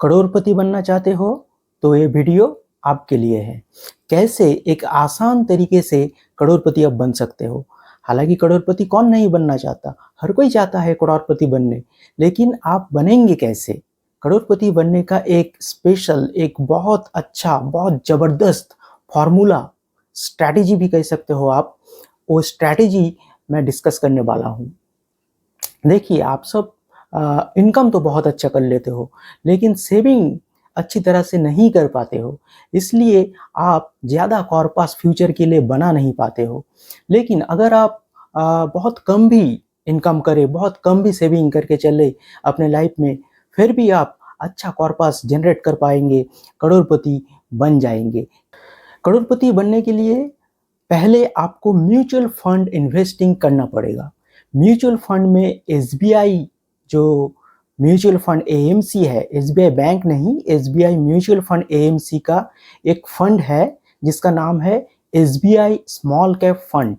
करोड़पति बनना चाहते हो तो ये वीडियो आपके लिए है। कैसे एक आसान तरीके से करोड़पति आप बन सकते हो। हालांकि करोड़पति कौन नहीं बनना चाहता, हर कोई चाहता है करोड़पति बनने, लेकिन आप बनेंगे कैसे? करोड़पति बनने का एक स्पेशल, एक बहुत अच्छा, बहुत ज़बरदस्त फॉर्मूला, स्ट्रैटेजी भी कह सकते हो आप, वो स्ट्रैटेजी मैं डिस्कस करने वाला हूँ। देखिए, आप सब इनकम तो बहुत अच्छा कर लेते हो, लेकिन सेविंग अच्छी तरह से नहीं कर पाते हो, इसलिए आप ज़्यादा कॉर्पस फ्यूचर के लिए बना नहीं पाते हो। लेकिन अगर आप बहुत कम भी इनकम करें, बहुत कम भी सेविंग करके चले अपने लाइफ में, फिर भी आप अच्छा कॉर्पस जनरेट कर पाएंगे, करोड़पति बन जाएंगे। करोड़पति बनने के लिए पहले आपको म्यूचुअल फंड इन्वेस्टिंग करना पड़ेगा। म्यूचुअल फंड में एसबीआई जो म्यूचुअल फंड एएमसी है, एसबीआई बैंक नहीं, एसबीआई म्यूचुअल फंड एएमसी का एक फंड है जिसका नाम है एसबीआई स्मॉल कैप फंड।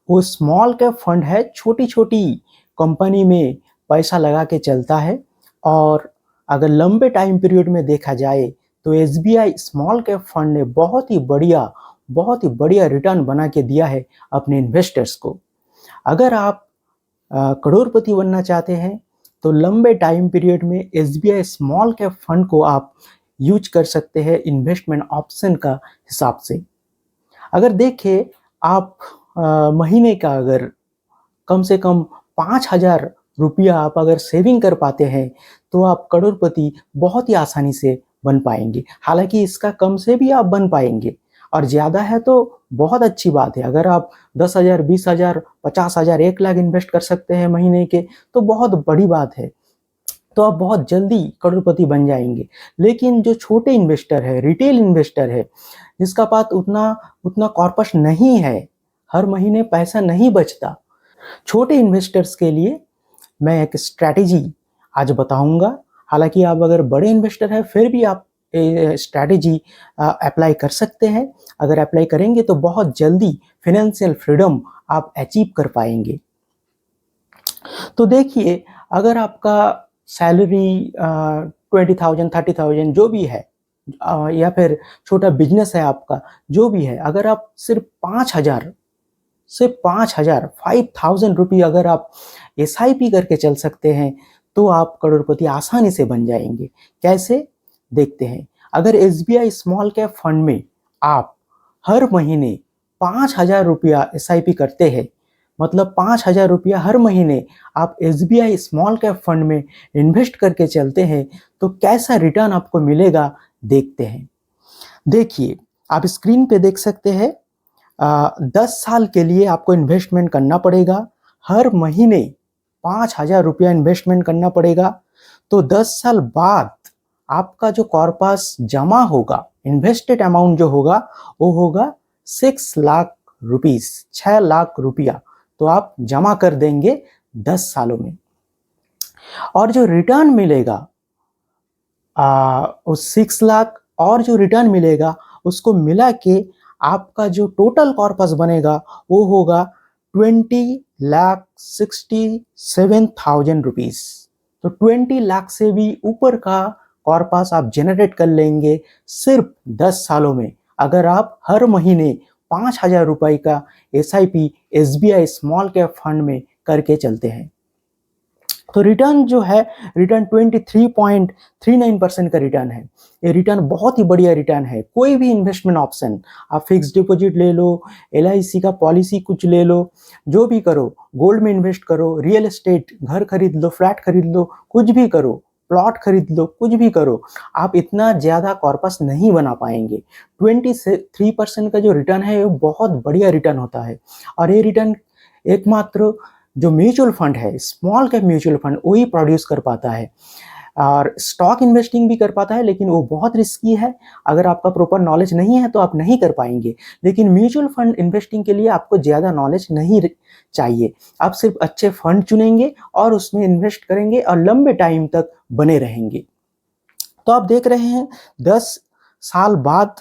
वो स्मॉल कैप फंड है, छोटी छोटी कंपनी में पैसा लगा के चलता है, और अगर लंबे टाइम पीरियड में देखा जाए तो एसबीआई स्मॉल कैप फंड ने बहुत ही बढ़िया रिटर्न बना के दिया है अपने इन्वेस्टर्स को। अगर आप करोड़पति बनना चाहते हैं तो लंबे टाइम पीरियड में एसबीआई स्मॉल कैप फंड को आप यूज कर सकते हैं इन्वेस्टमेंट ऑप्शन का हिसाब से। अगर देखें आप महीने का अगर कम से कम 5,000 रुपया आप अगर सेविंग कर पाते हैं तो आप करोड़पति बहुत ही आसानी से बन पाएंगे। हालांकि इसका कम से भी आप बन पाएंगे, और ज़्यादा है तो बहुत अच्छी बात है। अगर आप 10,000, 20,000, 50,000, 1 लाख इन्वेस्ट कर सकते हैं महीने के, तो बहुत बड़ी बात है, तो आप बहुत जल्दी करोड़पति बन जाएंगे। लेकिन जो छोटे इन्वेस्टर है, रिटेल इन्वेस्टर है, जिसका पास उतना कॉर्पस नहीं है, हर महीने पैसा नहीं बचता, छोटे इन्वेस्टर्स के लिए मैं एक स्ट्रैटेजी आज बताऊंगा। हालांकि आप अगर बड़े इन्वेस्टर हैं फिर भी आप स्ट्रैटेजी अप्लाई कर सकते हैं। अगर अप्लाई करेंगे तो बहुत जल्दी फिनेंशियल फ्रीडम आप अचीव कर पाएंगे। तो देखिए, अगर आपका सैलरी 20,000, 30,000 जो भी है, या फिर छोटा बिजनेस है आपका, जो भी है, अगर आप सिर्फ 5,000 5,000 रुपये अगर आप एसआईपी करके चल सकते हैं तो आप करोड़पति आसानी से बन जाएंगे। कैसे, देखते हैं। अगर एसबीआई स्मॉल कैप फंड में आप हर महीने 5,000 रुपया एसआईपी करते हैं, मतलब 5,000 रुपया हर महीने आप एसबीआई स्मॉल कैप फंड में इन्वेस्ट करके चलते हैं तो कैसा रिटर्न आपको मिलेगा, देखते हैं। देखिए, आप स्क्रीन पे देख सकते हैं। 10 साल के लिए आपको इन्वेस्टमेंट करना पड़ेगा, हर महीने 5,000 रुपया इन्वेस्टमेंट करना पड़ेगा। तो 10 साल बाद आपका जो कॉर्पस जमा होगा, इन्वेस्टेड अमाउंट जो होगा, वो होगा 6 लाख रुपीस, 6 लाख रुपया तो आप जमा कर देंगे 10 सालों में। और जो रिटर्न मिलेगा, उस 6 लाख और जो रिटर्न मिलेगा उसको मिला के आपका जो टोटल कॉर्पस बनेगा वो होगा 20,67,000 रुपीस। तो 20 लाख से भी ऊपर का कॉर्पस आप जनरेट कर लेंगे सिर्फ 10 सालों में, अगर आप हर महीने 5,000 रुपये का SIP SBI small cap fund में करके चलते हैं। तो रिटर्न जो है, रिटर्न 23.39% का रिटर्न है। ये रिटर्न बहुत ही बढ़िया रिटर्न है। कोई भी इन्वेस्टमेंट ऑप्शन, आप फिक्स डिपॉजिट ले लो, एलआईसी का पॉलिसी कुछ ले लो, जो भी करो, गोल्ड में इन्वेस्ट करो, रियल एस्टेट, घर खरीद लो, फ्लैट खरीद लो, कुछ भी करो, प्लॉट खरीद लो, कुछ भी करो, आप इतना ज़्यादा कॉर्पस नहीं बना पाएंगे। 23% का जो रिटर्न है वो बहुत बढ़िया रिटर्न होता है। और ये रिटर्न एकमात्र जो म्यूचुअल फंड है, स्मॉल कैप म्यूचुअल फंड, वही प्रोड्यूस कर पाता है। और स्टॉक इन्वेस्टिंग भी कर पाता है, लेकिन वो बहुत रिस्की है। अगर आपका प्रॉपर नॉलेज नहीं है तो आप नहीं कर पाएंगे। लेकिन म्यूचुअल फंड इन्वेस्टिंग के लिए आपको ज़्यादा नॉलेज नहीं चाहिए। आप सिर्फ अच्छे फंड चुनेंगे और उसमें इन्वेस्ट करेंगे और लंबे टाइम तक बने रहेंगे। तो आप देख रहे हैं 10 साल बाद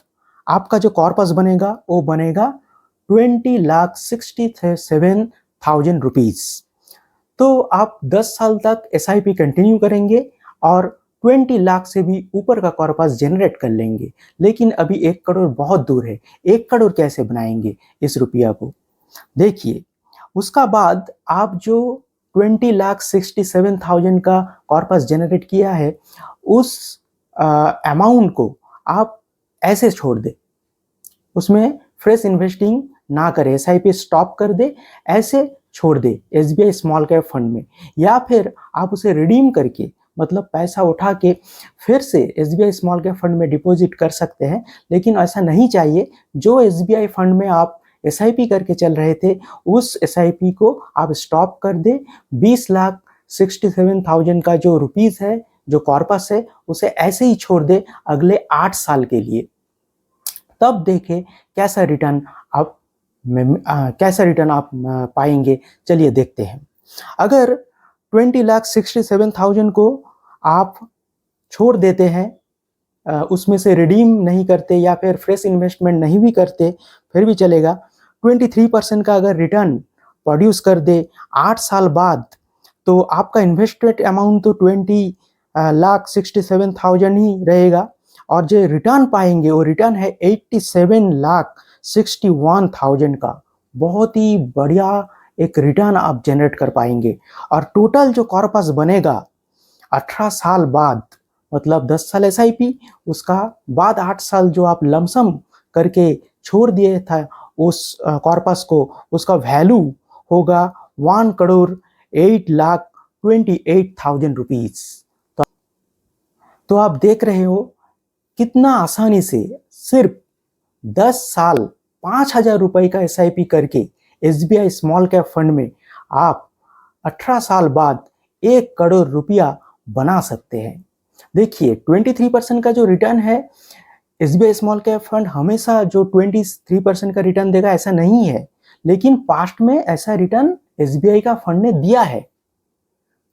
आपका जो कॉर्पस बनेगा वो बनेगा 20,67,000 रुपीस। तो आप 10 साल तक एसआईपी कंटिन्यू करेंगे और 20 लाख से भी ऊपर का कॉर्पस जनरेट कर लेंगे। लेकिन अभी 1 करोड़ बहुत दूर है। 1 करोड़ कैसे बनाएंगे इस रुपया को? देखिए, उसका बाद आप जो 20,67,000 का कॉर्पस जनरेट किया है, उस अमाउंट को आप ऐसे छोड़ दे, उसमें फ्रेश इन्वेस्टिंग ना करे, एसआईपी स्टॉप कर दे, ऐसे छोड़ दे एसबीआई स्मॉल कैप फंड में, या फिर आप उसे रिडीम करके मतलब पैसा उठा के फिर से एसबीआई स्मॉल कैप फंड में डिपॉजिट कर सकते हैं। लेकिन ऐसा नहीं चाहिए। जो एसबीआई फंड में आप एसआईपी करके चल रहे थे, उस एसआईपी को आप स्टॉप कर दे। 20,67,000 का जो रुपीस है, जो कॉर्पस है, उसे ऐसे ही छोड़ दे अगले 8 साल के लिए। तब देखें कैसा रिटर्न आप पाएंगे। चलिए देखते हैं। अगर 20,67,000 को आप छोड़ देते हैं, उसमें से रिडीम नहीं करते या फिर फ्रेश इन्वेस्टमेंट नहीं भी करते, फिर भी चलेगा। 23% का अगर रिटर्न प्रोड्यूस कर दे 8 साल बाद, तो आपका इन्वेस्टेड अमाउंट तो 20,67,000 ही रहेगा, और जो रिटर्न पाएंगे वो रिटर्न है 87,61,000 का। बहुत ही बढ़िया एक रिटर्न आप जनरेट कर पाएंगे। और टोटल जो कॉर्पस बनेगा 18 साल बाद, मतलब 10 साल एसआईपी, उसका बाद 8 साल जो आप लमसम करके छोड़ दिए था उस कॉर्पस को, उसका वैल्यू होगा 1,08,28,000 रुपीज। तो आप देख रहे हो कितना आसानी से सिर्फ 10 साल 5,000 रुपए का एसआईपी करके एसबीआई स्मॉल कैप फंड में आप 18 साल बाद 1 करोड़ रुपया बना सकते हैं। देखिए, 23% का जो रिटर्न है, एसबीआई स्मॉल कैप फंड हमेशा जो 23% का रिटर्न देगा ऐसा नहीं है, लेकिन पास्ट में ऐसा रिटर्न एसबीआई का फंड ने दिया है,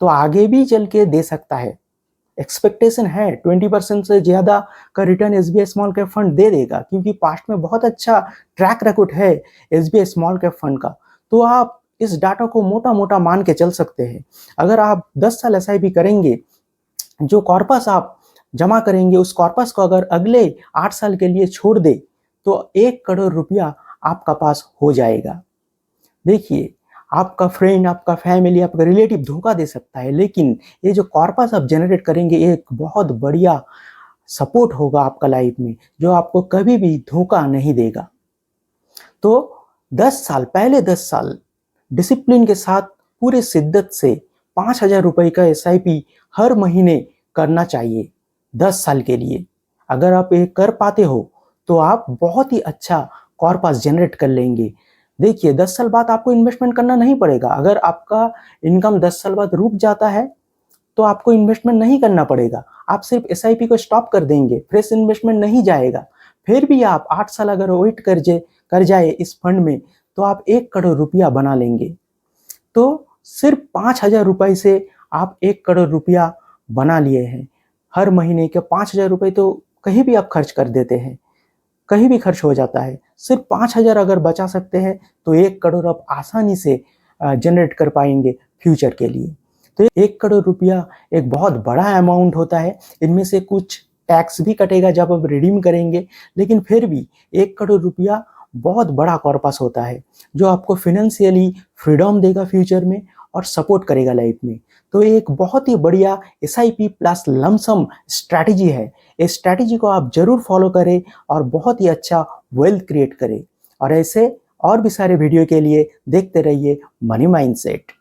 तो आगे भी चल के दे सकता है। एक्सपेक्टेशन है 20% से ज़्यादा का return SBI small cap fund दे देगा, क्योंकि पास्ट में बहुत अच्छा ट्रैक रिकॉर्ड है एसबीआई स्मॉल कैप फंड का। तो आप इस डाटा को मोटा मोटा मान के चल सकते हैं। अगर आप 10 साल एसआईपी करेंगे, जो कॉर्पस आप जमा करेंगे, उस कॉर्पस को अगर अगले 8 साल के लिए छोड़ दे, तो 1 करोड़ रुपया आपका पास हो जाएगा। देखिए, आपका फ्रेंड, आपका फैमिली, आपका रिलेटिव धोखा दे सकता है, लेकिन ये जो कॉर्पस आप जनरेट करेंगे, एक बहुत बढ़िया सपोर्ट होगा आपका लाइफ में, जो आपको कभी भी धोखा नहीं देगा। तो 10 साल, पहले 10 साल डिसिप्लिन के साथ पूरे शिद्दत से 5,000 रुपए का एसआईपी हर महीने करना चाहिए 10 साल के लिए। अगर आप ये कर पाते हो तो आप बहुत ही अच्छा कॉर्पस जनरेट कर लेंगे। देखिए, 10 साल बाद आपको इन्वेस्टमेंट करना नहीं पड़ेगा। अगर आपका इनकम 10 साल बाद रुक जाता है, तो आपको इन्वेस्टमेंट नहीं करना पड़ेगा। आप सिर्फ एसआईपी को स्टॉप कर देंगे, फ्रेश इन्वेस्टमेंट नहीं जाएगा। फिर भी आप 8 साल अगर वेट कर जाए इस फंड में, तो आप 1 करोड़ रुपया बना लेंगे। तो सिर्फ 5,000 रुपये से आप 1 करोड़ रुपया बना लिए हैं। हर महीने के 5,000 रुपये तो कहीं भी आप खर्च कर देते हैं, कहीं भी खर्च हो जाता है। सिर्फ 5,000 अगर बचा सकते हैं, तो 1 करोड़ आप आसानी से जनरेट कर पाएंगे फ्यूचर के लिए। तो 1 करोड़ रुपया एक बहुत बड़ा अमाउंट होता है। इनमें से कुछ टैक्स भी कटेगा जब आप रिडीम करेंगे, लेकिन फिर भी 1 करोड़ रुपया बहुत बड़ा कॉर्पस होता है, जो आपको फिनेंशियली फ्रीडम देगा फ्यूचर में और सपोर्ट करेगा लाइफ में। तो एक बहुत ही बढ़िया एसआईपी प्लस लमसम स्ट्रैटेजी है। इस स्ट्रैटेजी को आप जरूर फॉलो करें और बहुत ही अच्छा वेल्थ क्रिएट करें। और ऐसे और भी सारे वीडियो के लिए देखते रहिए मनी माइंडसेट।